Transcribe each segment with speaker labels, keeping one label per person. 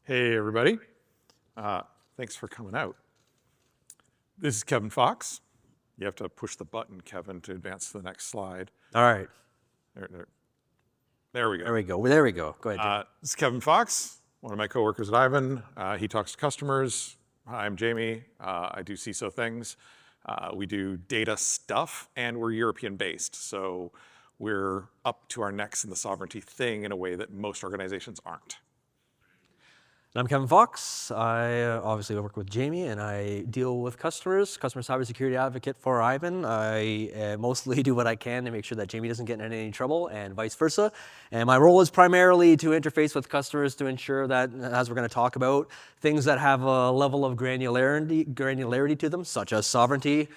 Speaker 1: Hey, everybody. Thanks for coming out. This is Kevin Fox. You have to push the button, Kevin, to advance to the next slide.
Speaker 2: All right.
Speaker 1: There we go.
Speaker 2: There we go. There we go. Go ahead, Jamie.
Speaker 1: This is Kevin Fox, one of my coworkers at Ivan. He talks to customers. Hi, I'm Jamie. I do CISO things. We do data stuff, and we're European-based. So we're up to our necks in the sovereignty thing in a way that most organizations aren't.
Speaker 2: I'm Kevin Fox. I obviously work with Jamie, and I deal with customers, customer cybersecurity advocate for Ivan. I mostly do what I can to make sure that Jamie doesn't get in any trouble, and vice versa. And my role is primarily to interface with customers to ensure that, as we're going to talk about, things that have a level of granularity to them, such as sovereignty,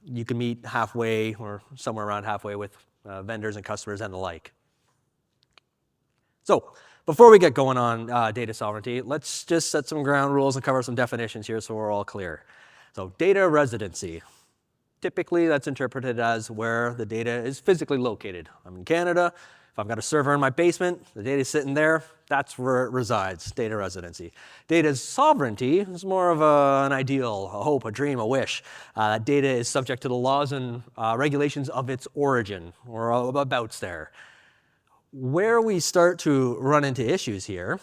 Speaker 2: you can meet halfway or somewhere around halfway with vendors and customers and the like. So, before we get going on data sovereignty, let's just set some ground rules and cover some definitions here so we're all clear. So data residency. Typically, that's interpreted as where the data is physically located. I'm in Canada. If I've got a server in my basement, the data is sitting there, that's where it resides, data residency. Data sovereignty is more of an ideal, a hope, a dream, a wish. Data is subject to the laws and regulations of its origin, or abouts there. Where we start to run into issues here,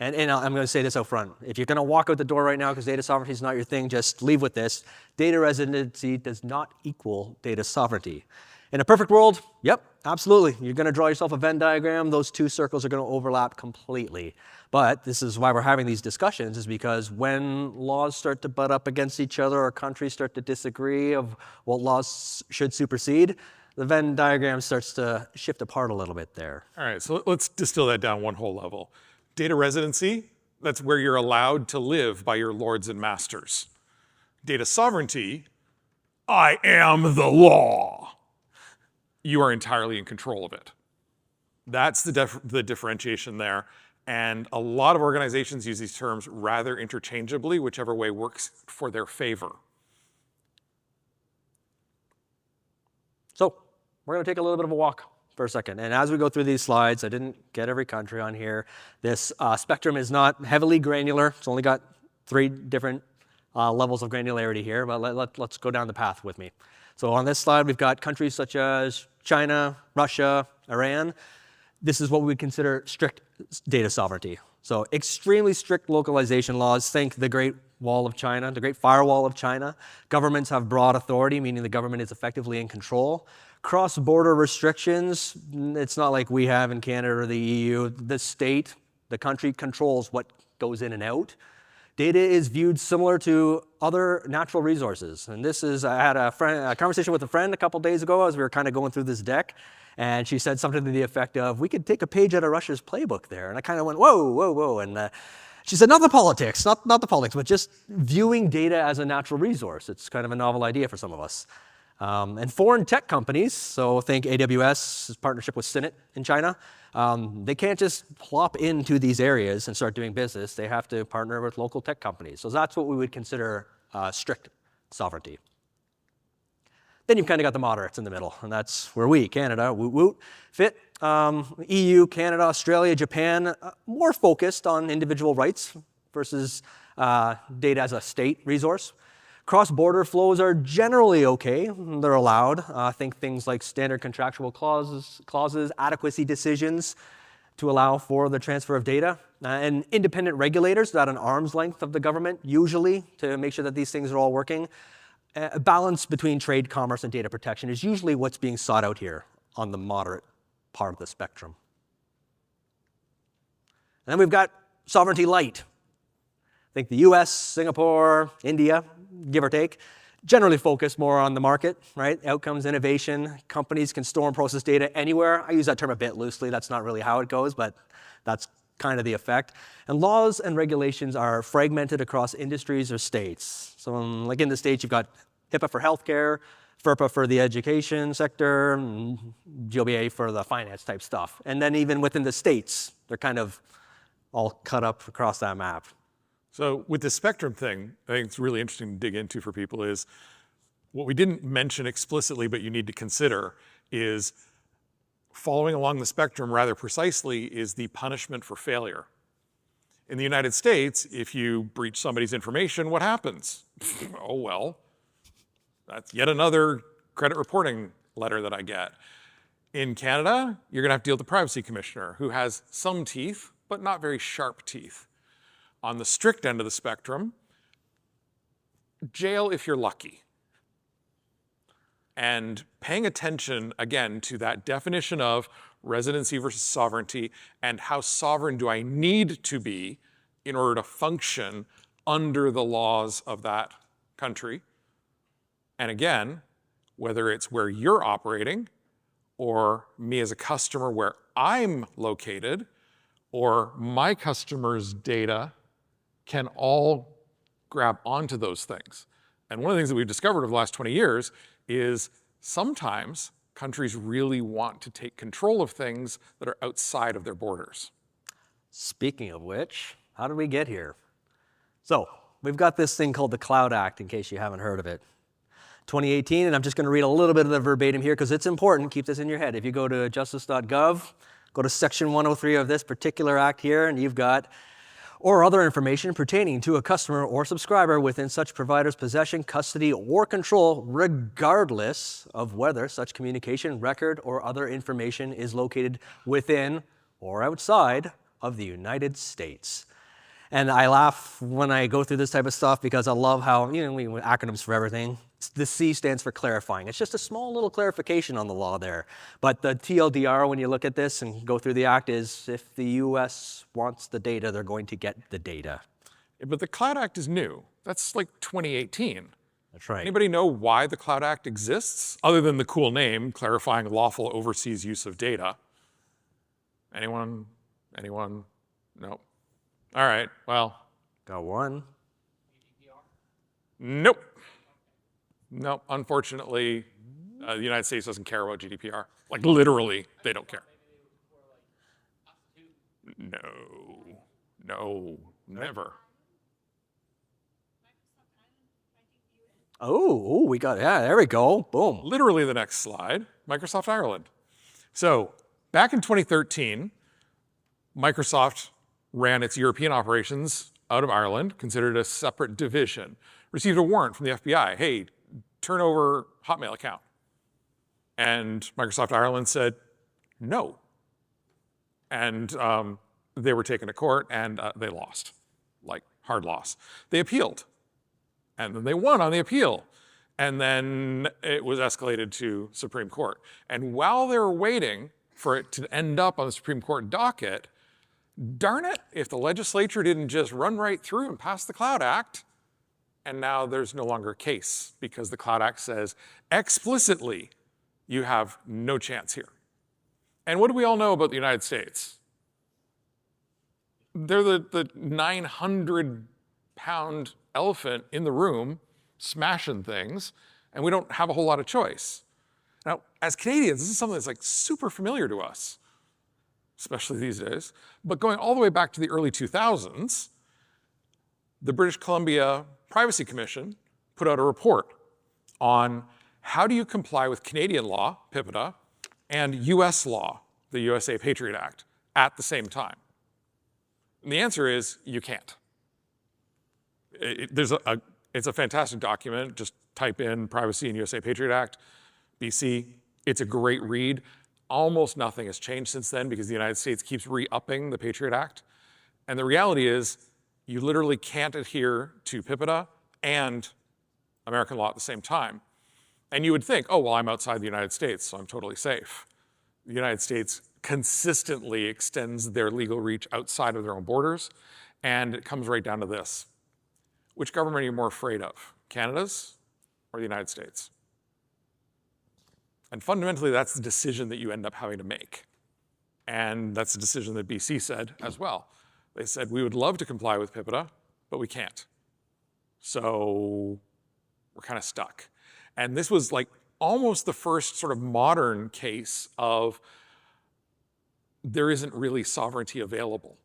Speaker 2: and I'm going to say this out front. If you're going to walk out the door right now because data sovereignty is not your thing, just leave with this. Data residency does not equal data sovereignty. In a perfect world, yep, absolutely. You're going to draw yourself a Venn diagram. Those two circles are going to overlap completely. But this is why we're having these discussions, is because when laws start to butt up against each other or countries start to disagree of what laws should supersede, the Venn diagram starts to shift apart a little bit there.
Speaker 1: All right, so let's distill that down one whole level. Data residency, that's where you're allowed to live by your lords and masters. Data sovereignty, I am the law. You are entirely in control of it. That's the differentiation there. And a lot of organizations use these terms rather interchangeably, whichever way works for their favor.
Speaker 2: So we're going to take a little bit of a walk for a second. And as we go through these slides, I didn't get every country on here. This spectrum is not heavily granular. It's only got 3 different levels of granularity here, but let's go down the path with me. So on this slide, we've got countries such as China, Russia, Iran. This is what we would consider strict data sovereignty. So extremely strict localization laws. Think the Great Wall of China, the Great Firewall of China. Governments have broad authority, meaning the government is effectively in control. Cross-border restrictions, it's not like we have in Canada or the EU. The state, the country, controls what goes in and out. Data is viewed similar to other natural resources. And this is, I had a conversation with a friend a couple days ago as we were kind of going through this deck. And she said something to the effect of, we could take a page out of Russia's playbook there. And I kind of went, whoa, whoa, whoa. And she said, not the politics, not the politics, but just viewing data as a natural resource. It's kind of a novel idea for some of us. And foreign tech companies, so think AWS, partnership with Synit in China, they can't just plop into these areas and start doing business. They have to partner with local tech companies. So that's what we would consider strict sovereignty. Then you've kind of got the moderates in the middle, and that's where we, Canada, woot woot, fit. EU, Canada, Australia, Japan, more focused on individual rights versus data as a state resource. Cross-border flows are generally okay. They're allowed. Think things like standard contractual clauses, adequacy decisions to allow for the transfer of data, and independent regulators at an arm's length of the government, usually, to make sure that these things are all working. A balance between trade, commerce, and data protection is usually what's being sought out here on the moderate part of the spectrum. And then we've got sovereignty light. Think the US, Singapore, India, give or take, generally focus more on the market, right? Outcomes, innovation. Companies can store and process data anywhere. I use that term a bit loosely. That's not really how it goes, but that's kind of the effect. And laws and regulations are fragmented across industries or states. So like in the States, you've got HIPAA for healthcare, FERPA for the education sector, and GOBA for the finance type stuff. And then even within the states, they're kind of all cut up across that map.
Speaker 1: So with the spectrum thing, I think it's really interesting to dig into for people is what we didn't mention explicitly, but you need to consider is following along the spectrum rather precisely is the punishment for failure. In the United States, if you breach somebody's information, what happens? Oh, well, that's yet another credit reporting letter that I get. In Canada, you're gonna have to deal with the privacy commissioner, who has some teeth, but not very sharp teeth. On the strict end of the spectrum, jail if you're lucky. And paying attention, again, to that definition of residency versus sovereignty, and how sovereign do I need to be in order to function under the laws of that country. And again, whether it's where you're operating, or me as a customer where I'm located, or my customer's data, can all grab onto those things. And one of the things that we've discovered over the last 20 years is sometimes countries really want to take control of things that are outside of their borders.
Speaker 2: Speaking of which, how did we get here? So we've got this thing called the Cloud Act, in case you haven't heard of it. 2018, and I'm just going to read a little bit of the verbatim here because it's important. Keep this in your head. If you go to justice.gov, go to section 103 of this particular act here, and you've got or other information pertaining to a customer or subscriber within such provider's possession, custody, or control, regardless of whether such communication, record, or other information is located within or outside of the United States. And I laugh when I go through this type of stuff because I love how, we acronyms for everything. The C stands for clarifying. It's just a small little clarification on the law there. But the TLDR, when you look at this and go through the act, is if the US wants the data, they're going to get the data.
Speaker 1: Yeah, but the Cloud Act is new. That's like 2018.
Speaker 2: That's right.
Speaker 1: Anybody know why the Cloud Act exists? Other than the cool name, clarifying lawful overseas use of data. Anyone? Nope. All right, well.
Speaker 2: Got one.
Speaker 1: Nope. Nope, unfortunately, the United States doesn't care about GDPR. Like literally, they don't care. No, never.
Speaker 2: Oh, we got, yeah, there we go, boom.
Speaker 1: Literally the next slide, Microsoft Ireland. So back in 2013, Microsoft ran its European operations out of Ireland, considered a separate division, received a warrant from the FBI. Hey, turn over Hotmail account. And Microsoft Ireland said, no. And they were taken to court and they lost, like hard loss. They appealed and then they won on the appeal. And then it was escalated to Supreme Court. And while they were waiting for it to end up on the Supreme Court docket, darn it, if the legislature didn't just run right through and pass the Cloud Act, and now there's no longer a case because the Cloud Act says explicitly you have no chance here. And what do we all know about the United States? They're the 900-pound elephant in the room smashing things, and we don't have a whole lot of choice. Now, as Canadians, this is something that's like super familiar to us, especially these days. But going all the way back to the early 2000s, the British Columbia Privacy Commission put out a report on how do you comply with Canadian law, PIPEDA, and US law, the USA Patriot Act, at the same time. And the answer is you can't. It's a fantastic document. Just type in Privacy and USA Patriot Act, BC. It's a great read. Almost nothing has changed since then because the United States keeps re-upping the Patriot Act. And the reality is you literally can't adhere to PIPEDA and American law at the same time. And you would think, oh, well, I'm outside the United States, so I'm totally safe. The United States consistently extends their legal reach outside of their own borders, and it comes right down to this. Which government are you more afraid of, Canada's or the United States? And fundamentally, that's the decision that you end up having to make. And that's the decision that BC said as well. They said, we would love to comply with PIPEDA, but we can't. So we're kind of stuck. And this was like almost the first sort of modern case of there isn't really sovereignty available.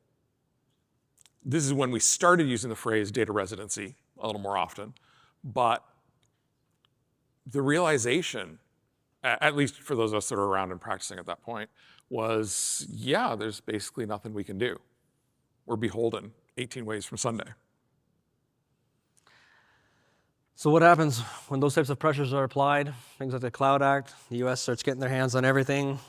Speaker 1: This is when we started using the phrase data residency a little more often. But the realization, at least for those of us that are around and practicing at that point, was, yeah, there's basically nothing we can do. We're beholden 18 ways from Sunday.
Speaker 2: So what happens when those types of pressures are applied? Things like the Cloud Act, the US starts getting their hands on everything.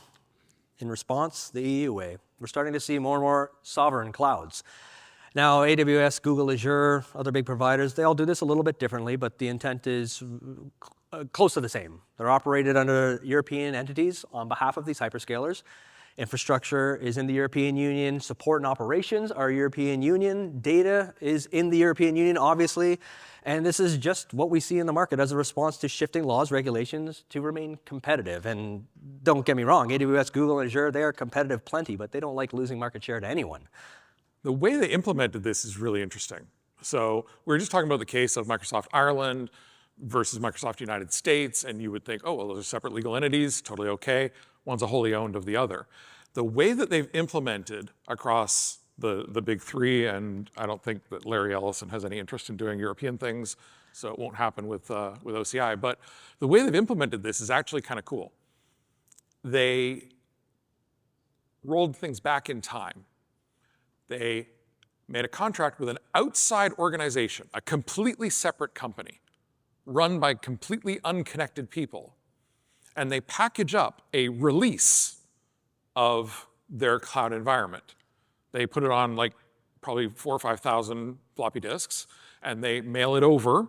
Speaker 2: In response, the EU way. We're starting to see more and more sovereign clouds. Now, AWS, Google, Azure, other big providers, they all do this a little bit differently, but the intent is close to the same. They're operated under European entities on behalf of these hyperscalers. Infrastructure is in the European Union. Support and operations are European Union. Data is in the European Union, obviously. And this is just what we see in the market as a response to shifting laws, regulations to remain competitive. And don't get me wrong, AWS, Google, and Azure, they are competitive plenty, but they don't like losing market share to anyone.
Speaker 1: The way they implemented this is really interesting. So we were just talking about the case of Microsoft Ireland versus Microsoft United States, and you would think, oh, well, those are separate legal entities, totally okay. One's a wholly owned of the other. The way that they've implemented across the big three, and I don't think that Larry Ellison has any interest in doing European things, so it won't happen with OCI, but the way they've implemented this is actually kind of cool. They rolled things back in time. They made a contract with an outside organization, a completely separate company, run by completely unconnected people, and they package up a release of their cloud environment. They put it on like probably 4,000 or 5,000 floppy disks, and they mail it over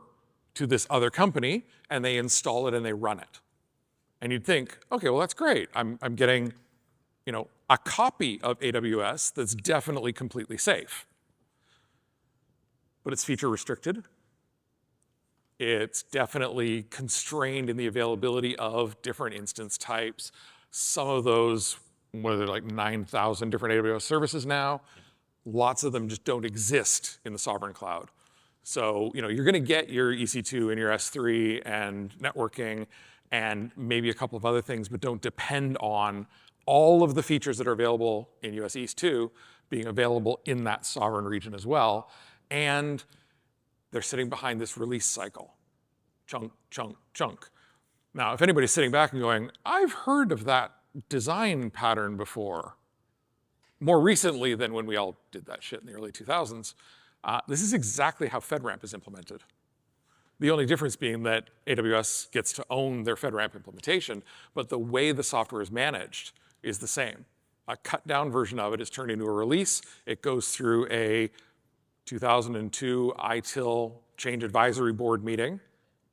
Speaker 1: to this other company, and they install it and they run it. And you'd think, okay, well, that's great. I'm getting, a copy of AWS that's definitely completely safe. But it's feature restricted. It's definitely constrained in the availability of different instance types. Some of those, whether they're like 9,000 different AWS services now, lots of them just don't exist in the sovereign cloud. So, you're gonna get your EC2 and your S3 and networking and maybe a couple of other things, but don't depend on all of the features that are available in US East 2 being available in that sovereign region as well. And they're sitting behind this release cycle. Chunk, chunk, chunk. Now, if anybody's sitting back and going, I've heard of that design pattern before, more recently than when we all did that shit in the early 2000s, this is exactly how FedRAMP is implemented. The only difference being that AWS gets to own their FedRAMP implementation, but the way the software is managed is the same. A cut-down version of it is turned into a release. It goes through a 2002 ITIL change advisory board meeting.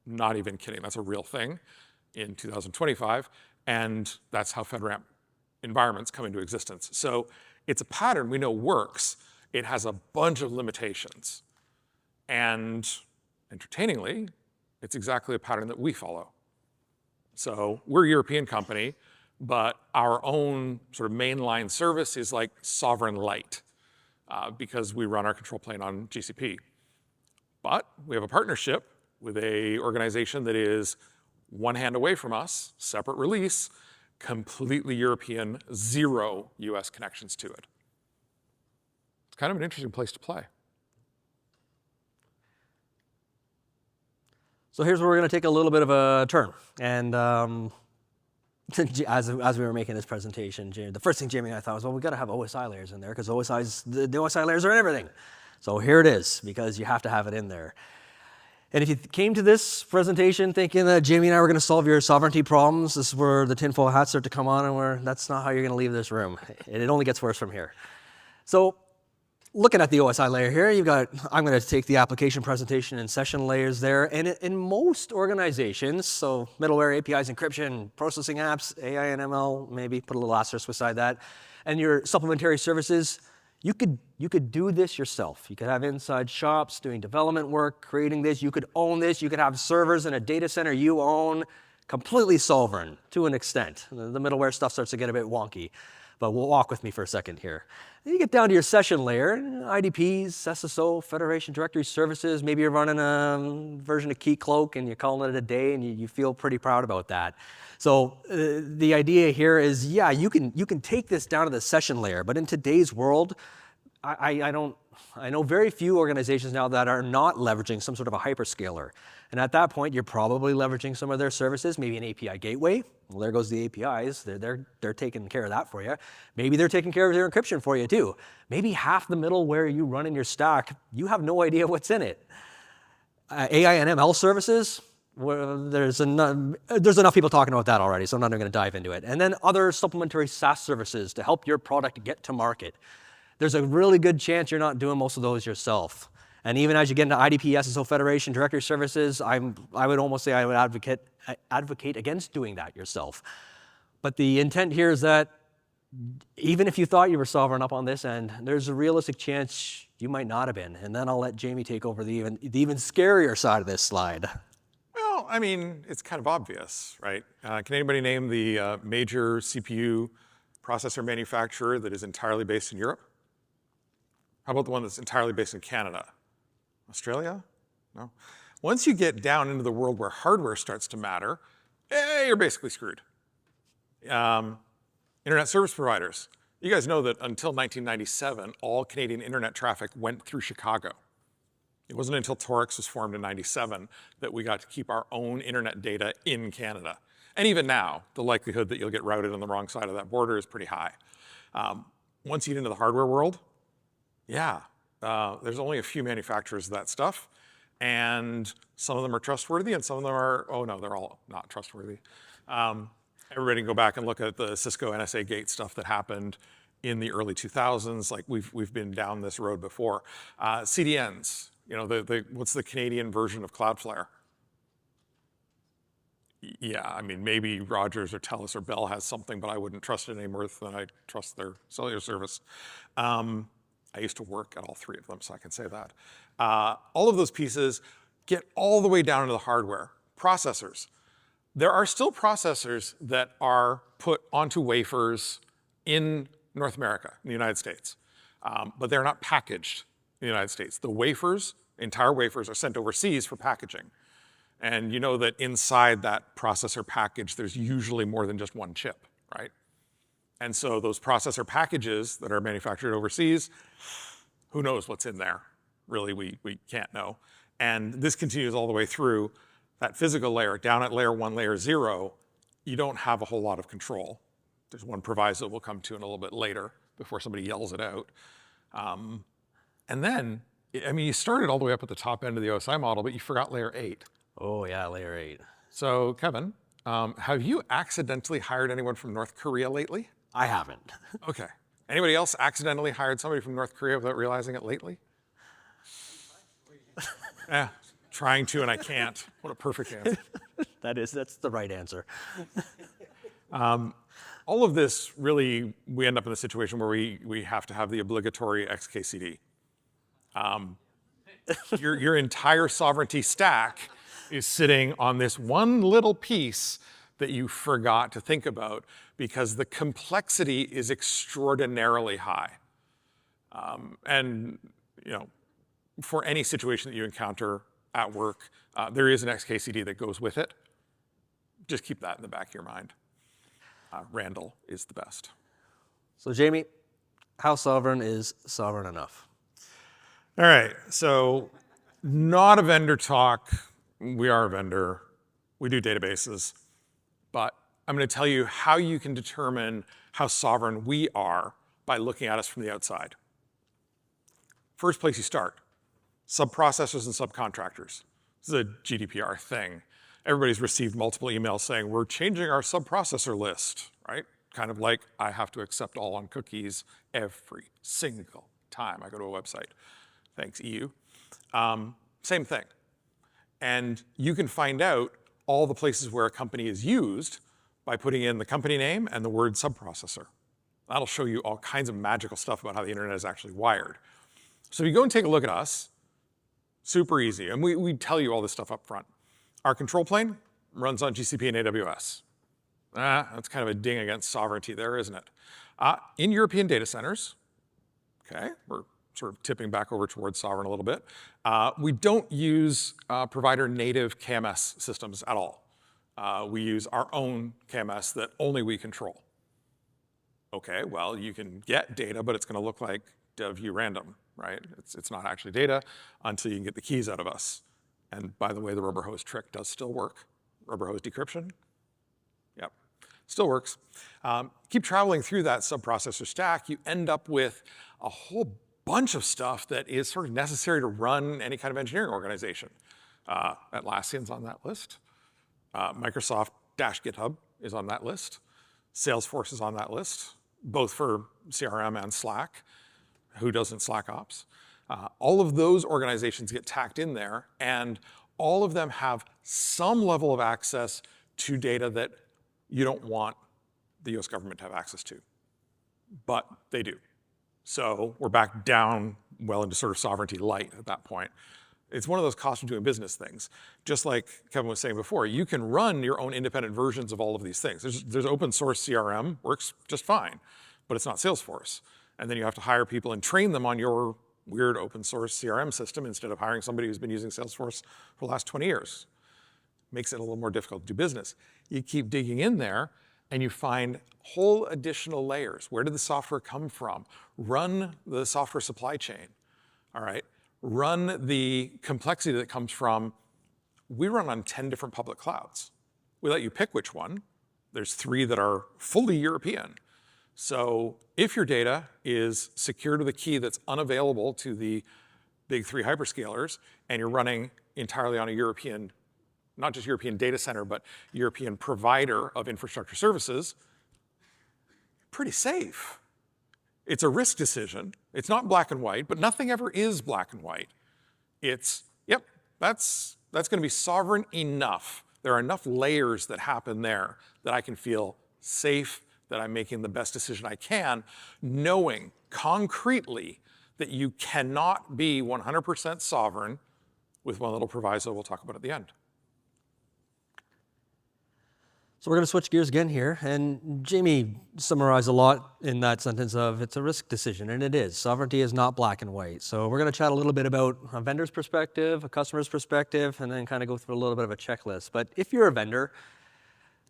Speaker 1: Not even kidding, that's a real thing in 2025. And that's how FedRAMP environments come into existence. So it's a pattern we know works. It has a bunch of limitations. And entertainingly, it's exactly a pattern that we follow. So we're a European company, but our own sort of mainline service is like sovereign light because we run our control plane on GCP. But we have a partnership with an organization that is one hand away from us, separate release, completely European, 0 US connections to it. It's kind of an interesting place to play.
Speaker 2: So here's where we're going to take a little bit of a turn. And as we were making this presentation, the first thing Jamie and I thought was, well, we've got to have OSI layers in there because the OSI layers are in everything. So here it is, because you have to have it in there. And if you came to this presentation thinking that Jamie and I were going to solve your sovereignty problems, this is where the tinfoil hats start to come on, and that's not how you're going to leave this room. It only gets worse from here. So looking at the OSI layer here, I'm going to take the application presentation and session layers there. And in most organizations, so middleware, APIs, encryption, processing apps, AI and ML, maybe put a little asterisk beside that, and your supplementary services, you could do this yourself. You could have inside shops doing development work, creating this. You could own this. You could have servers in a data center you own, completely sovereign to an extent. The middleware stuff starts to get a bit wonky, but walk with me for a second here. Then you get down to your session layer, IDPs, SSO, Federation Directory Services. Maybe you're running a version of Keycloak and you're calling it a day, and you feel pretty proud about that. So the idea here is, yeah, you can take this down to the session layer, but in today's world, I don't I know very few organizations now that are not leveraging some sort of a hyperscaler. And at that point, you're probably leveraging some of their services, maybe an API gateway. Well, there goes the APIs. They're taking care of that for you. Maybe they're taking care of their encryption for you too. Maybe half the middleware you run in your stack, you have no idea what's in it. AI and ML services, well, there's enough people talking about that already, so I'm not even going to dive into it. And then other supplementary SaaS services to help your product get to market. There's a really good chance you're not doing most of those yourself. And even as you get into IDP, SSO Federation, directory services, I would almost say I would advocate against doing that yourself. But the intent here is that even if you thought you were sovereign up on this end, there's a realistic chance you might not have been. And then I'll let Jamie take over the even scarier side of this slide.
Speaker 1: Well, I mean, it's kind of obvious, right? Can anybody name the major CPU processor manufacturer that is entirely based in Europe? How about the one that's entirely based in Canada? Australia? No. Once you get down into the world where hardware starts to matter, you're basically screwed. Internet service providers. You guys know that until 1997, all Canadian internet traffic went through Chicago. It wasn't until Torix was formed in 97 that we got to keep our own internet data in Canada. And even now, the likelihood that you'll get routed on the wrong side of that border is pretty high. Once you get into the hardware world, yeah, there's only a few manufacturers of that stuff, and some of them are trustworthy, and some of them are, oh no, they're all not trustworthy. Everybody can go back and look at the Cisco NSA Gate stuff that happened in the early 2000s. Like we've been down this road before. CDNs, you know, what's the Canadian version of Cloudflare? Yeah, I mean, maybe Rogers or TELUS or Bell has something, but I wouldn't trust it any more than I trust their cellular service. I used to work at all three of them, so I can say that. All of those pieces get all the way down into the hardware. Processors. There are still processors that are put onto wafers in North America, in the United States, but they're not packaged in the United States. The wafers, entire wafers, are sent overseas for packaging. And you know that inside that processor package, there's usually more than just one chip, right? And so those processor packages that are manufactured overseas, who knows what's in there? Really, we can't know. And this continues all the way through that physical layer. Down at layer 1, layer 0, you don't have a whole lot of control. There's one proviso we'll come to in a little bit later before somebody yells it out. And then, I mean, you started all the way up at the top end of the OSI model, but you forgot layer 8.
Speaker 2: Oh yeah, layer 8.
Speaker 1: So Kevin, have you accidentally hired anyone from North Korea lately?
Speaker 2: I haven't.
Speaker 1: Okay. Anybody else accidentally hired somebody from North Korea without realizing it lately? Yeah, trying to and I can't. What a perfect answer.
Speaker 2: That's the right answer.
Speaker 1: All of this, really, we end up in a situation where we have to have the obligatory XKCD. Your entire sovereignty stack is sitting on this one little piece that you forgot to think about because the complexity is extraordinarily high. And you know, for any situation that you encounter at work, there is an XKCD that goes with it. Just keep that in the back of your mind. Randall is the best.
Speaker 2: So Jamie, how sovereign is sovereign enough?
Speaker 1: All right, so not a vendor talk. We are a vendor. We do databases. But I'm going to tell you how you can determine how sovereign we are by looking at us from the outside. First place you start, subprocessors and subcontractors. This is a GDPR thing. Everybody's received multiple emails saying, we're changing our subprocessor list, right? Kind of like I have to accept all on cookies every single time I go to a website. Thanks, EU. Same thing. And you can find out all the places where a company is used by putting in the company name and the word subprocessor. That'll show you all kinds of magical stuff about how the internet is actually wired. So if you go and take a look at us, super easy. And we tell you all this stuff up front. Our control plane runs on GCP and AWS. That's kind of a ding against sovereignty there, isn't it? In European data centers, okay, we're sort of tipping back over towards sovereign a little bit. We don't use provider native KMS systems at all. We use our own KMS that only we control. Okay, well, you can get data, but it's going to look like view random, right? It's not actually data until you can get the keys out of us. And by the way, the rubber hose trick does still work. Rubber hose decryption, yep, still works. Keep traveling through that subprocessor stack, you end up with a whole bunch of stuff that is sort of necessary to run any kind of engineering organization. Atlassian's on that list. Microsoft-GitHub is on that list. Salesforce is on that list, both for CRM and Slack. Who doesn't Slack Ops? All of those organizations get tacked in there, and all of them have some level of access to data that you don't want the US government to have access to, but they do. So we're back down well into sort of sovereignty light at that point. It's one of those cost of doing business things. Just like Kevin was saying before, you can run your own independent versions of all of these things. There's open source CRM, works just fine, but it's not Salesforce. And then you have to hire people and train them on your weird open source CRM system instead of hiring somebody who's been using Salesforce for the last 20 years. Makes it a little more difficult to do business. You keep digging in there and you find whole additional layers. Where did the software come from? Run the software supply chain, all right? Run the complexity that comes from, we run on 10 different public clouds. We let you pick which one. There's 3 that are fully European. So if your data is secured with a key that's unavailable to the big 3 hyperscalers, and you're running entirely on a European, not just European data center, but European provider of infrastructure services, pretty safe. It's a risk decision. It's not black and white, but nothing ever is black and white. It's, yep, that's going to be sovereign enough. There are enough layers that happen there that I can feel safe, that I'm making the best decision I can, knowing concretely that you cannot be 100% sovereign with one little proviso we'll talk about at the end.
Speaker 2: So we're going to switch gears again here, and Jamie summarized a lot in that sentence of it's a risk decision, and it is. Sovereignty is not black and white. So we're going to chat a little bit about a vendor's perspective, a customer's perspective, and then kind of go through a little bit of a checklist. But if you're a vendor,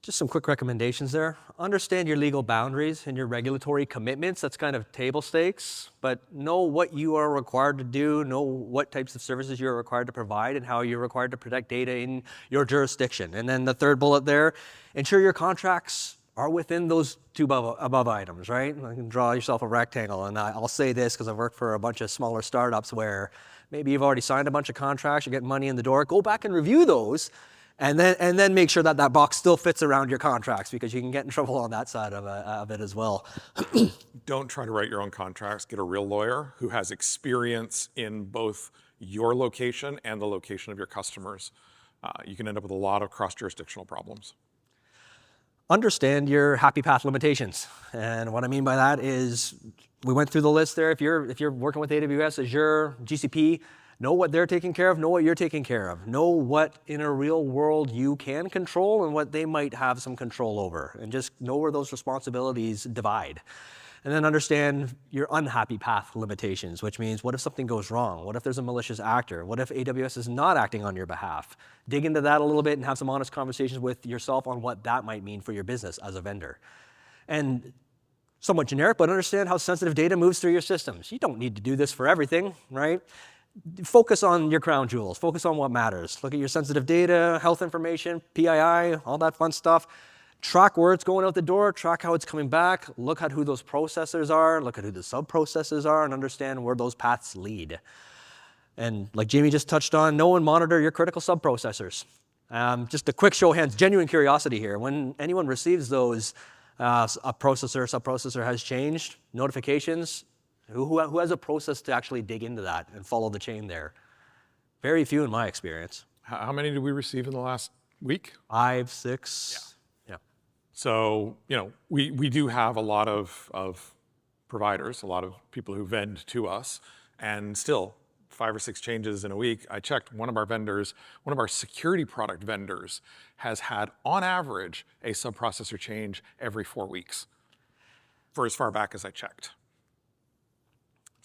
Speaker 2: just some quick recommendations there. Understand your legal boundaries and your regulatory commitments. That's kind of table stakes, but know what you are required to do, know what types of services you're required to provide, and how you're required to protect data in your jurisdiction. And then the third bullet there, ensure your contracts are within those 2 above items, right? You can draw yourself a rectangle, and I'll say this because I've worked for a bunch of smaller startups where maybe you've already signed a bunch of contracts, you're getting money in the door. Go back and review those. And then make sure that that box still fits around your contracts, because you can get in trouble on that side of it as well.
Speaker 1: Don't try to write your own contracts. Get a real lawyer who has experience in both your location and the location of your customers. You can end up with a lot of cross-jurisdictional problems.
Speaker 2: Understand your happy path limitations. And what I mean by that is, we went through the list there. If you're working with AWS, Azure, GCP, know what they're taking care of, know what you're taking care of. Know what in a real world you can control and what they might have some control over. And just know where those responsibilities divide. And then understand your unhappy path limitations, which means what if something goes wrong? What if there's a malicious actor? What if AWS is not acting on your behalf? Dig into that a little bit and have some honest conversations with yourself on what that might mean for your business as a vendor. And somewhat generic, but understand how sensitive data moves through your systems. You don't need to do this for everything, right? Focus on your crown jewels. Focus on what matters. Look at your sensitive data, health information, PII, all that fun stuff. Track where it's going out the door. Track how it's coming back. Look at who those processors are. Look at who the sub-processors are, and understand where those paths lead. And like Jamie just touched on, know and monitor your critical sub-processors. Just a quick show of hands, genuine curiosity here. When anyone receives those, a processor, sub-processor has changed, notifications, who has a process to actually dig into that and follow the chain there? Very few in my experience.
Speaker 1: How many did we receive in the last week?
Speaker 2: 5, 6. Yeah.
Speaker 1: So, we do have a lot of providers, a lot of people who vend to us, and still 5 or 6 changes in a week. I checked one of our vendors, one of our security product vendors has had, on average, a sub-processor change every 4 weeks for as far back as I checked.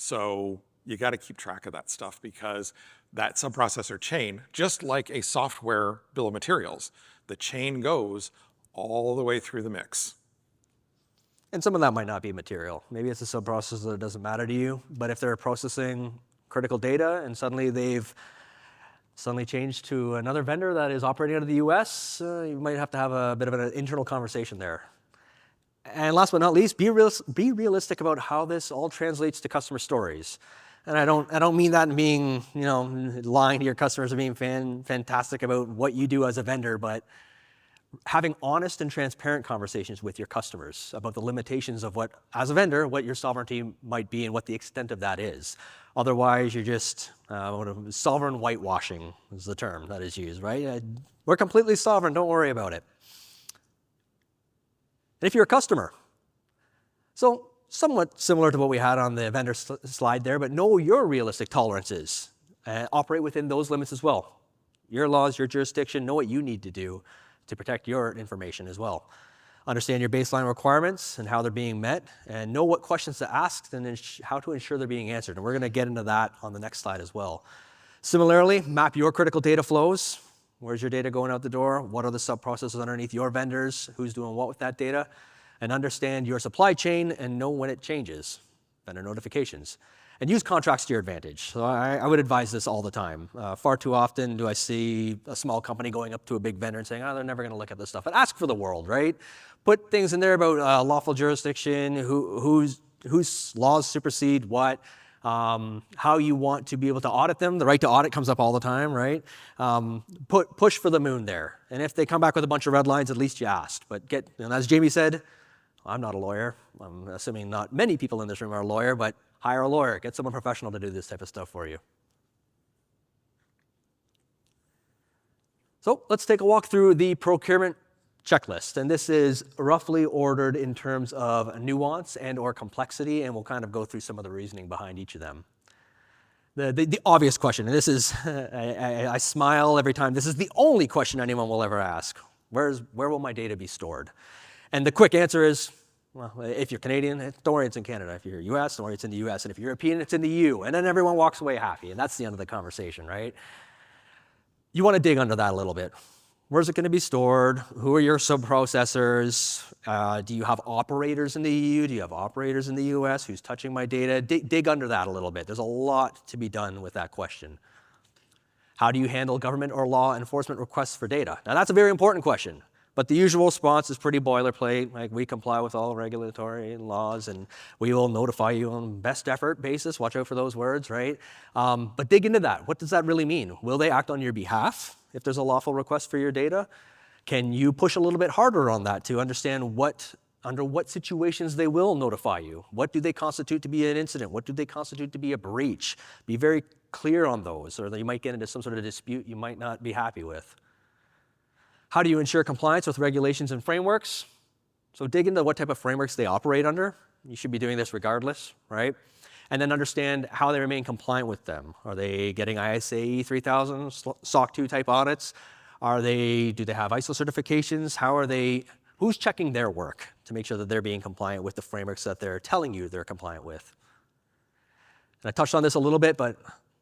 Speaker 1: So you got to keep track of that stuff, because that sub-processor chain, just like a software bill of materials, the chain goes all the way through the mix.
Speaker 2: And some of that might not be material. Maybe it's a sub-processor that doesn't matter to you, but if they're processing critical data and suddenly they've changed to another vendor that is operating out of the US, you might have to have a bit of an internal conversation there. And last but not least, be realistic about how this all translates to customer stories. And I don't mean that in being, lying to your customers or being fantastic about what you do as a vendor, but having honest and transparent conversations with your customers about the limitations of what, as a vendor, what your sovereignty might be and what the extent of that is. Otherwise, you're just, sovereign whitewashing is the term that is used, right? We're completely sovereign, don't worry about it. And if you're a customer, so somewhat similar to what we had on the vendor slide there, but know your realistic tolerances and operate within those limits as well. Your laws, your jurisdiction, know what you need to do to protect your information as well. Understand your baseline requirements and how they're being met, and know what questions to ask and how to ensure they're being answered. And we're going to get into that on the next slide as well. Similarly, map your critical data flows. Where's your data going out the door? What are the sub-processes underneath your vendors? Who's doing what with that data? And understand your supply chain and know when it changes. Vendor notifications. And use contracts to your advantage. So I would advise this all the time. Far too often do I see a small company going up to a big vendor and saying, they're never going to look at this stuff. And ask for the world, right? Put things in there about lawful jurisdiction, whose laws supersede what, how you want to be able to audit them. The right to audit comes up all the time, right? Push for the moon there. And if they come back with a bunch of red lines, at least you asked. But and as Jamie said, I'm not a lawyer. I'm assuming not many people in this room are a lawyer, but hire a lawyer. Get someone professional to do this type of stuff for you. So let's take a walk through the procurement checklist. And this is roughly ordered in terms of nuance and or complexity, and we'll kind of go through some of the reasoning behind each of them. The obvious question, and this is, I smile every time, this is the only question anyone will ever ask. Where will my data be stored? And the quick answer is, well, if you're Canadian, don't worry, it's in Canada. If you're US, don't worry, it's in the US. And if you're European, it's in the EU. And then everyone walks away happy, and that's the end of the conversation, right? You want to dig under that a little bit. Where's it going to be stored? Who are your sub-processors? Do you have operators in the EU? Do you have operators in the US? Who's touching my data? Dig under that a little bit. There's a lot to be done with that question. How do you handle government or law enforcement requests for data? Now, that's a very important question. But the usual response is pretty boilerplate, like we comply with all regulatory laws and we will notify you on best effort basis. Watch out for those words, right? But dig into that. What does that really mean? Will they act on your behalf if there's a lawful request for your data? Can you push a little bit harder on that to understand under what situations they will notify you? What do they constitute to be an incident? What do they constitute to be a breach? Be very clear on those, or you might get into some sort of dispute you might not be happy with. How do you ensure compliance with regulations and frameworks? So dig into what type of frameworks they operate under. You should be doing this regardless, right? And then understand how they remain compliant with them. Are they getting ISA 3000, SOC 2 type audits? Do they have ISO certifications? Who's checking their work to make sure that they're being compliant with the frameworks that they're telling you they're compliant with? And I touched on this a little bit, but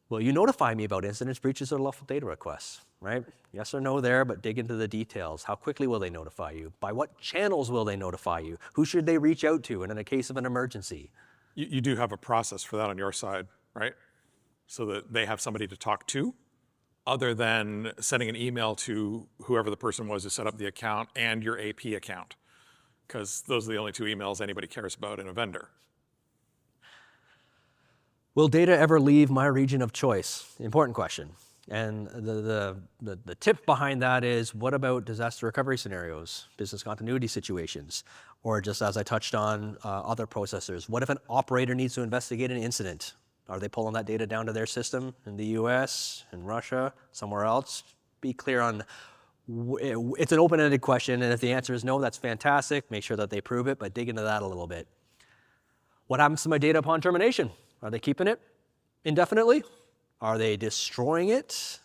Speaker 2: will you notify me about incidents, breaches, or lawful data requests, right? Yes or no there, but dig into the details. How quickly will they notify you? By what channels will they notify you? Who should they reach out to in a case of an emergency?
Speaker 1: You do have a process for that on your side, right? So that they have somebody to talk to, other than sending an email to whoever the person was who set up the account and your AP account, because those are the only two emails anybody cares about in a vendor.
Speaker 2: Will data ever leave my region of choice? Important question. And the tip behind that is, what about disaster recovery scenarios, business continuity situations, or just as I touched on, other processors? What if an operator needs to investigate an incident? Are they pulling that data down to their system in the US, in Russia, somewhere else? Be clear on, it's an open-ended question, and if the answer is no, that's fantastic. Make sure that they prove it, but dig into that a little bit. What happens to my data upon termination? Are they keeping it indefinitely? Are they destroying it,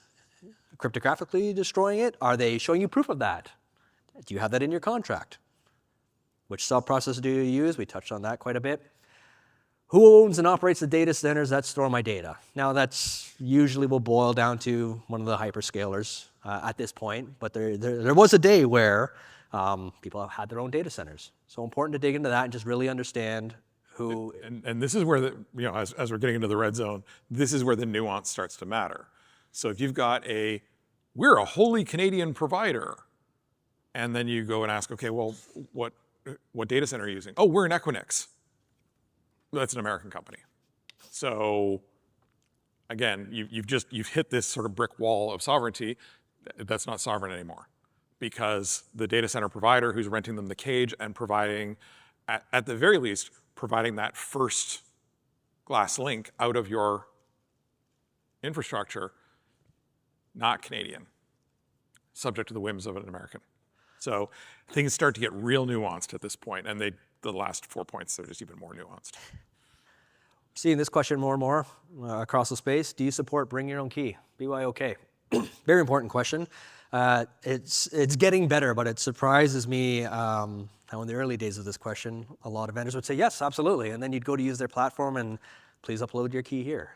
Speaker 2: cryptographically destroying it? Are they showing you proof of that? Do you have that in your contract? Which sub-processor do you use? We touched on that quite a bit. Who owns and operates the data centers that store my data? Now, that's usually will boil down to one of the hyperscalers at this point, but there was a day where People have had their own data centers. So important to dig into that and just really understand who.
Speaker 1: And this is where as we're getting into the red zone, this is where the nuance starts to matter. So if you've got we're a wholly Canadian provider, and then you go and ask, okay, well, what data center are you using? Oh, we're an Equinix. That's an American company. So again, you've hit this sort of brick wall of sovereignty. That's not sovereign anymore, because the data center provider who's renting them the cage and providing, at the very least, providing that first glass link out of your infrastructure, not Canadian, subject to the whims of an American. So things start to get real nuanced at this point, and the last 4 points, they're just even more nuanced.
Speaker 2: Seeing this question more and more across the space. Do you support bring your own key, BYOK? Very important question. It's getting better, but it surprises me how in the early days of this question, a lot of vendors would say, yes, absolutely. And then you'd go to use their platform and please upload your key here.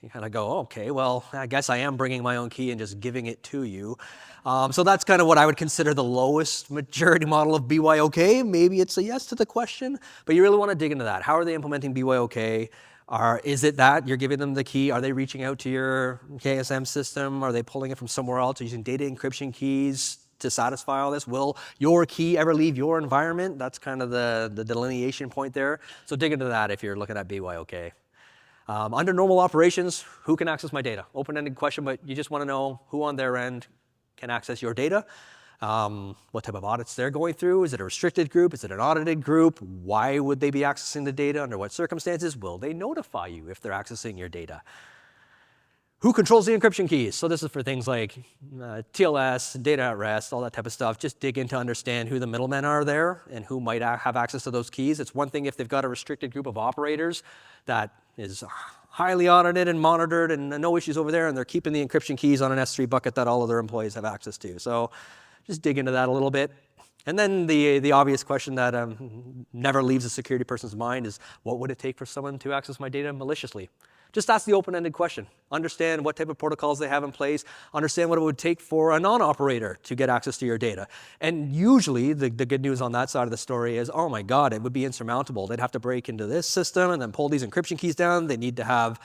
Speaker 2: You kind of go, oh, okay, well, I guess I am bringing my own key and just giving it to you. So that's kind of what I would consider the lowest maturity model of BYOK. Maybe it's a yes to the question, but you really want to dig into that. How are they implementing BYOK? Is it that you're giving them the key? Are they reaching out to your KSM system? Are they pulling it from somewhere else? Are using data encryption keys to satisfy all this? Will your key ever leave your environment? That's kind of the delineation point there. So dig into that if you're looking at BYOK. Under normal operations, who can access my data? Open-ended question, but you just want to know who on their end can access your data. What type of audits they're going through. Is it a restricted group? Is it an audited group? Why would they be accessing the data? Under what circumstances? Will they notify you if they're accessing your data? Who controls the encryption keys? So this is for things like TLS, data at rest, all that type of stuff. Just dig in to understand who the middlemen are there and who might have access to those keys. It's one thing if they've got a restricted group of operators that is highly audited and monitored and no issues over there, and they're keeping the encryption keys on an S3 bucket that all of their employees have access to. So just dig into that a little bit. And then the obvious question that never leaves a security person's mind is, what would it take for someone to access my data maliciously? Just ask the open-ended question. Understand what type of protocols they have in place. Understand what it would take for a non-operator to get access to your data. And usually, the good news on that side of the story is, oh my God, it would be insurmountable. They'd have to break into this system and then pull these encryption keys down. They need to have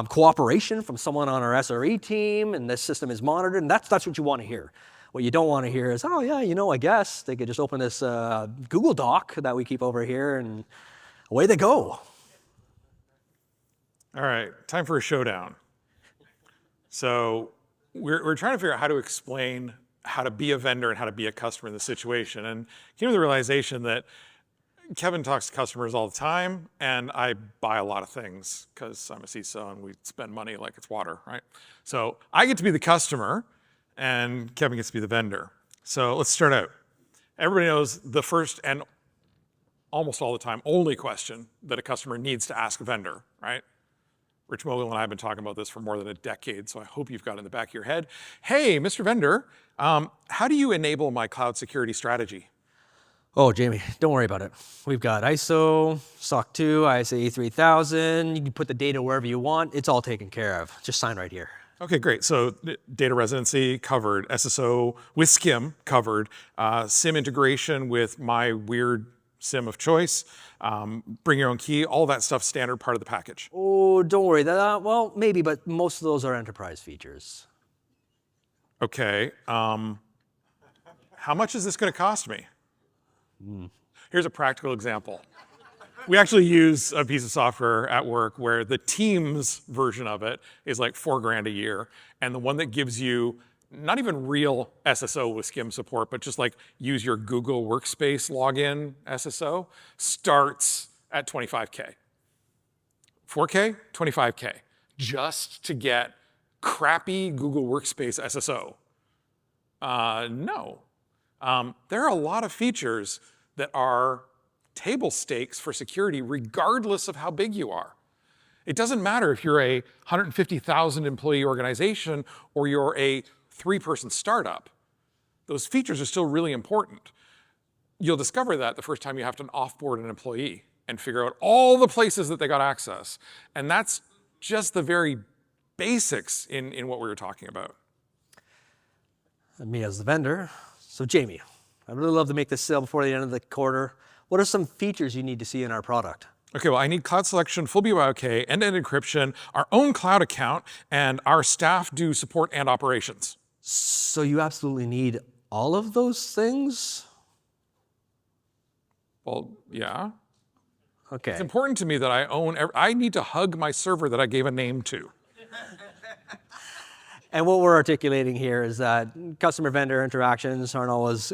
Speaker 2: cooperation from someone on our SRE team, and this system is monitored. And that's what you want to hear. What you don't want to hear is, oh yeah, I guess they could just open this Google Doc that we keep over here, and away they go.
Speaker 1: All right, time for a showdown. So we're trying to figure out how to explain how to be a vendor and how to be a customer in this situation. And came to the realization that Kevin talks to customers all the time, and I buy a lot of things because I'm a CISO and we spend money like it's water, right? So I get to be the customer, and Kevin gets to be the vendor. So let's start out. Everybody knows the first and almost all the time only question that a customer needs to ask a vendor, right? Rich Mogul and I have been talking about this for more than a decade, so I hope you've got it in the back of your head. Hey, Mr. Vendor, how do you enable my cloud security strategy?
Speaker 2: Oh, Jamie, don't worry about it. We've got ISO, SOC 2, ISA 3000. You can put the data wherever you want. It's all taken care of. Just sign right here.
Speaker 1: Okay, great. So data residency covered, SSO with SCIM covered, SIM integration with my weird SIM of choice, bring your own key, all that stuff standard part of the package.
Speaker 2: Oh, don't worry. Well, maybe, but most of those are enterprise features.
Speaker 1: Okay. How much is this going to cost me? Here's a practical example. We actually use a piece of software at work where the Teams version of it is like $4,000 a year, and the one that gives you not even real SSO with SCIM support, but just like use your Google Workspace login SSO, starts at $25K. 4K, $25K, just to get crappy Google Workspace SSO. No. There are a lot of features that are table stakes for security regardless of how big you are. It doesn't matter if you're a 150,000 employee organization or you're a 3-person startup. Those features are still really important. You'll discover that the first time you have to offboard an employee and figure out all the places that they got access. And that's just the very basics in what we were talking about.
Speaker 2: Me as the vendor. So Jamie, I'd really love to make this sale before the end of the quarter. What are some features you need to see in our product?
Speaker 1: Okay, well, I need cloud selection, full BYOK, end-to-end encryption, our own cloud account, and our staff do support and operations.
Speaker 2: So you absolutely need all of those things?
Speaker 1: Well, yeah.
Speaker 2: Okay.
Speaker 1: It's important to me that I need to hug my server that I gave a name to.
Speaker 2: And what we're articulating here is that customer-vendor interactions aren't always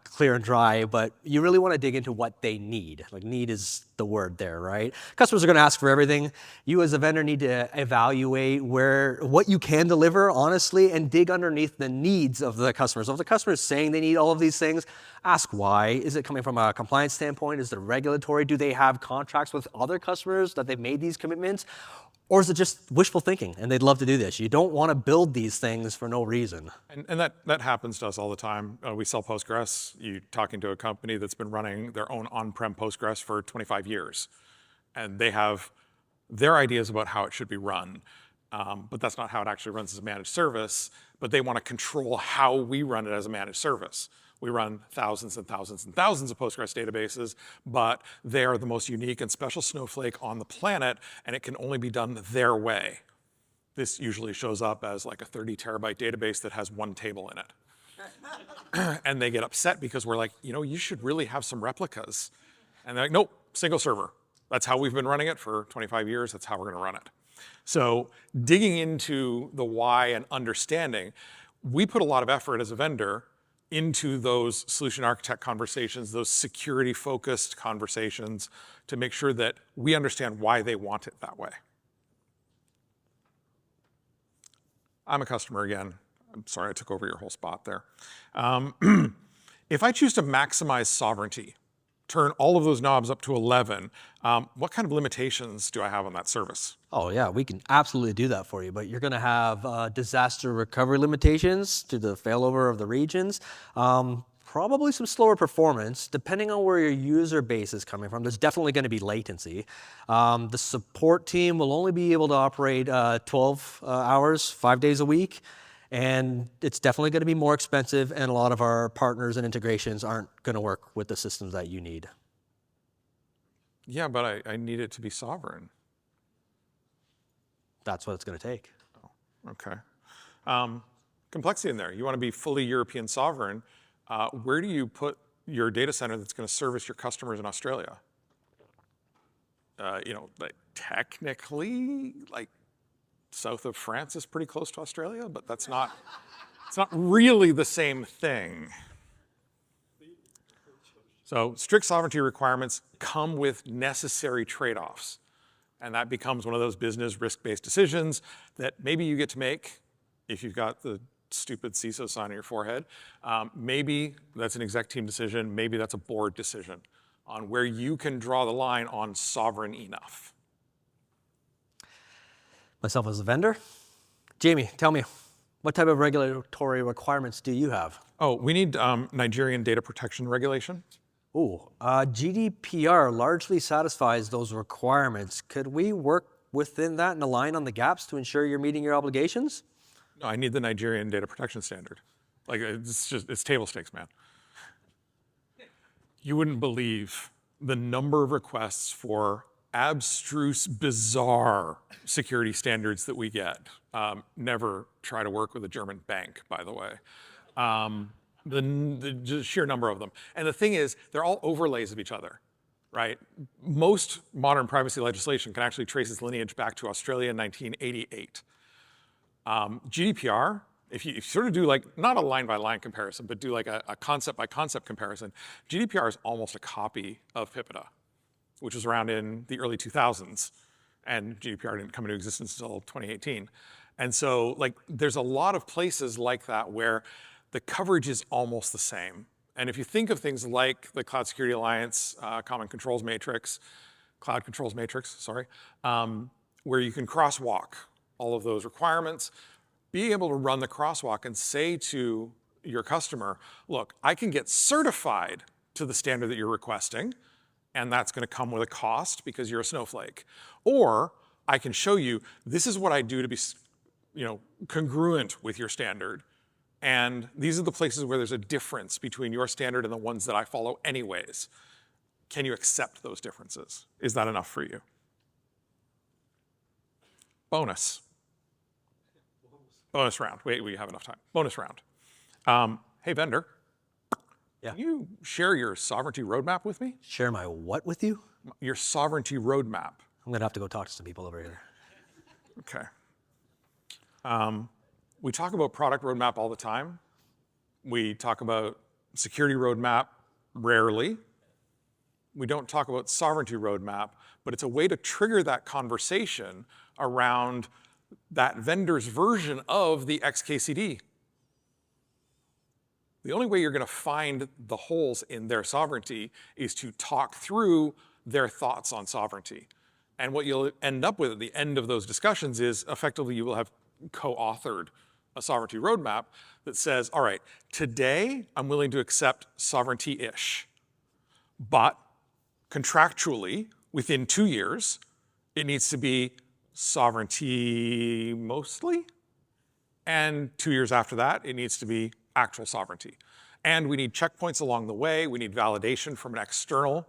Speaker 2: clear and dry, but you really want to dig into what they need. Like, need is the word there, right? Customers are going to ask for everything. You as a vendor need to evaluate what you can deliver honestly and dig underneath the needs of the customers. So if the customer is saying they need all of these things, ask why. Is it coming from a compliance standpoint? Is it regulatory? Do they have contracts with other customers that they've made these commitments? Or is it just wishful thinking and they'd love to do this? You don't want to build these things for no reason.
Speaker 1: And that happens to us all the time. We sell Postgres. You're talking to a company that's been running their own on-prem Postgres for 25 years. And they have their ideas about how it should be run. But that's not how it actually runs as a managed service. But they want to control how we run it as a managed service. We run thousands and thousands and thousands of Postgres databases, but they are the most unique and special snowflake on the planet, and it can only be done their way. This usually shows up as like a 30 terabyte database that has one table in it. And they get upset because we're like, you should really have some replicas. And they're like, nope, single server. That's how we've been running it for 25 years. That's how we're going to run it. So digging into the why and understanding, we put a lot of effort as a vendor into those solution architect conversations, those security-focused conversations, to make sure that we understand why they want it that way. I'm a customer again. I'm sorry I took over your whole spot there. If I choose to maximize sovereignty, turn all of those knobs up to 11, what kind of limitations do I have on that service?
Speaker 2: Oh yeah, we can absolutely do that for you, but you're gonna have disaster recovery limitations to the failover of the regions, probably some slower performance, depending on where your user base is coming from. There's definitely gonna be latency. The support team will only be able to operate 12 hours, 5 days a week, and it's definitely gonna be more expensive, and a lot of our partners and integrations aren't gonna work with the systems that you need.
Speaker 1: Yeah, but I need it to be sovereign.
Speaker 2: That's what it's going to take.
Speaker 1: Oh, okay. Complexity in there. You want to be fully European sovereign. Where do you put your data center that's going to service your customers in Australia? Technically, south of France is pretty close to Australia, but it's not really the same thing. So strict sovereignty requirements come with necessary trade-offs. And that becomes one of those business risk-based decisions that maybe you get to make if you've got the stupid CISO sign on your forehead. Maybe that's an exec team decision. Maybe that's a board decision on where you can draw the line on sovereign enough.
Speaker 2: Myself as a vendor? Jamie, tell me, what type of regulatory requirements do you have?
Speaker 1: Oh, we need Nigerian data protection regulation.
Speaker 2: Ooh, GDPR largely satisfies those requirements. Could we work within that and align on the gaps to ensure you're meeting your obligations?
Speaker 1: No, I need the Nigerian data protection standard. It's table stakes, man. You wouldn't believe the number of requests for abstruse, bizarre security standards that we get. Never try to work with a German bank, by the way. The sheer number of them. And the thing is, they're all overlays of each other, right? Most modern privacy legislation can actually trace its lineage back to Australia in 1988. GDPR, if you sort of do not a line-by-line comparison, but do a concept-by-concept comparison, GDPR is almost a copy of PIPEDA, which was around in the early 2000s. And GDPR didn't come into existence until 2018. And so there's a lot of places like that where the coverage is almost the same. And if you think of things like the Cloud Security Alliance Common Controls Matrix, Cloud Controls Matrix, sorry, where you can crosswalk all of those requirements, be able to run the crosswalk and say to your customer, look, I can get certified to the standard that you're requesting, and that's going to come with a cost because you're a snowflake. Or I can show you, this is what I do to be congruent with your standard. And these are the places where there's a difference between your standard and the ones that I follow anyways. Can you accept those differences? Is that enough for you? Bonus. Bonus round. Wait, we have enough time. Bonus round. Hey, vendor.
Speaker 2: Yeah.
Speaker 1: Can you share your sovereignty roadmap with me?
Speaker 2: Share my what with you?
Speaker 1: Your sovereignty roadmap.
Speaker 2: I'm going to have to go talk to some people over here.
Speaker 1: Okay. We talk about product roadmap all the time. We talk about security roadmap rarely. We don't talk about sovereignty roadmap, but it's a way to trigger that conversation around that vendor's version of the XKCD. The only way you're going to find the holes in their sovereignty is to talk through their thoughts on sovereignty. And what you'll end up with at the end of those discussions is effectively you will have co-authored a sovereignty roadmap that says, all right, today I'm willing to accept sovereignty-ish, but contractually, within 2 years, it needs to be sovereignty mostly, and 2 years after that, it needs to be actual sovereignty. And we need checkpoints along the way. We need validation from an external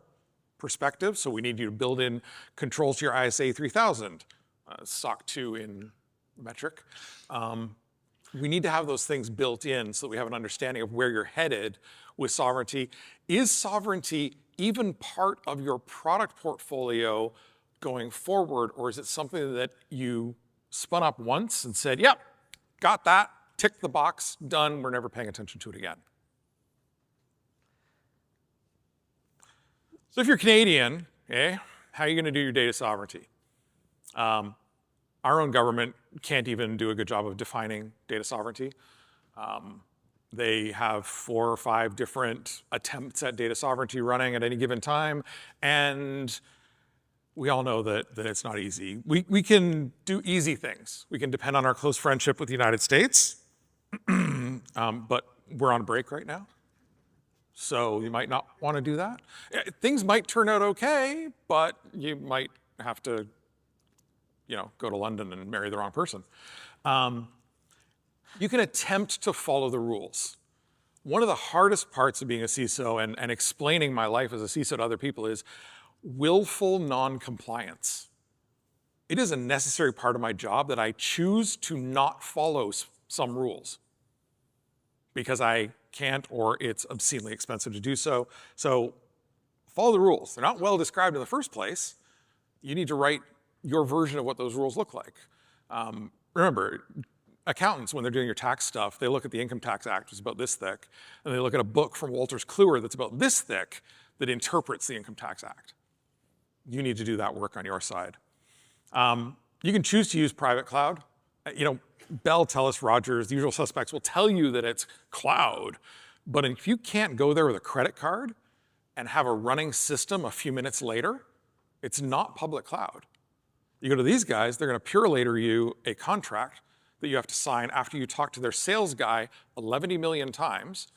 Speaker 1: perspective, so we need you to build in controls to your ISA 3000, SOC 2 in metric. We need to have those things built in so that we have an understanding of where you're headed with sovereignty. Is sovereignty even part of your product portfolio going forward, or is it something that you spun up once and said, yep, got that, tick the box, done, we're never paying attention to it again? So if you're Canadian, okay, how are you going to do your data sovereignty? Our own government can't even do a good job of defining data sovereignty. They have 4 or 5 different attempts at data sovereignty running at any given time, and we all know that it's not easy. We can do easy things. We can depend on our close friendship with the United States, but we're on break right now, so you might not want to do that. Things might turn out okay, but you might have to go to London and marry the wrong person. You can attempt to follow the rules. One of the hardest parts of being a CISO and explaining my life as a CISO to other people is willful non-compliance. It is a necessary part of my job that I choose to not follow some rules because I can't or it's obscenely expensive to do so. So follow the rules. They're not well described in the first place. You need to write your version of what those rules look like. Remember, accountants, when they're doing your tax stuff, they look at the Income Tax Act, which is about this thick, and they look at a book from Wolters Kluwer that's about this thick that interprets the Income Tax Act. You need to do that work on your side. You can choose to use private cloud. Bell, TELUS, Rogers, the usual suspects will tell you that it's cloud, but if you can't go there with a credit card and have a running system a few minutes later, it's not public cloud. You go to these guys, they're going to pure later you a contract that you have to sign after you talk to their sales guy 11 million times.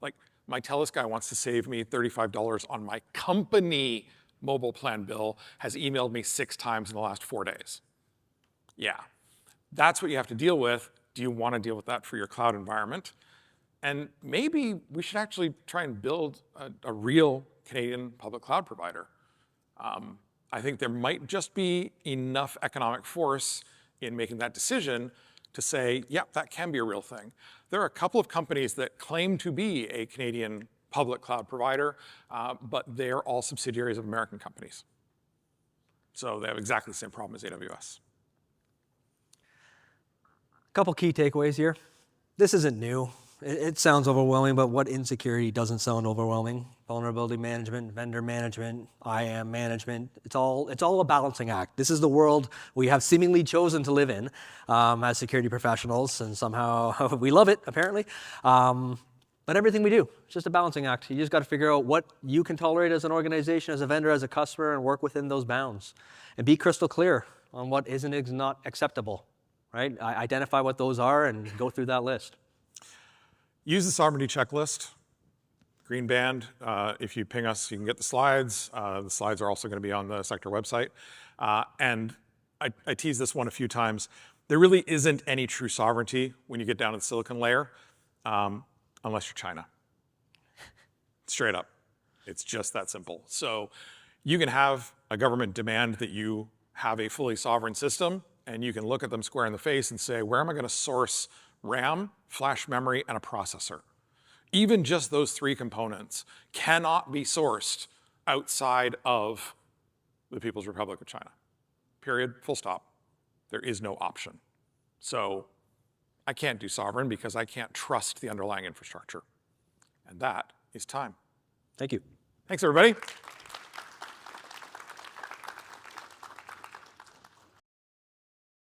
Speaker 1: Like, my TELUS guy wants to save me $35 on my company mobile plan bill, has emailed me 6 times in the last 4 days. Yeah, that's what you have to deal with. Do you want to deal with that for your cloud environment? And maybe we should actually try and build a real Canadian public cloud provider. I think there might just be enough economic force in making that decision to say, yep, that can be a real thing. There are a couple of companies that claim to be a Canadian public cloud provider, but they're all subsidiaries of American companies. So they have exactly the same problem as AWS.
Speaker 2: A couple key takeaways here. This isn't new. It sounds overwhelming, but what insecurity doesn't sound overwhelming? Vulnerability management, vendor management, IAM management, it's all a balancing act. This is the world we have seemingly chosen to live in as security professionals, and somehow we love it, apparently. But everything we do, it's just a balancing act. You just got to figure out what you can tolerate as an organization, as a vendor, as a customer, and work within those bounds. And be crystal clear on what is and is not acceptable, right? Identify what those are and go through that list.
Speaker 1: Use the sovereignty checklist, green band. If you ping us, you can get the slides. The slides are also going to be on the SecTor website. And I teased this one a few times. There really isn't any true sovereignty when you get down to the silicon layer. unless you're China. Straight up. It's just that simple. So you can have a government demand that you have a fully sovereign system, and you can look at them square in the face and say, where am I going to source RAM, flash memory, and a processor? Even just those three components cannot be sourced outside of the People's Republic of China. Period, full stop. There is no option. So I can't do sovereign because I can't trust the underlying infrastructure. And that is time.
Speaker 2: Thank you.
Speaker 1: Thanks, everybody.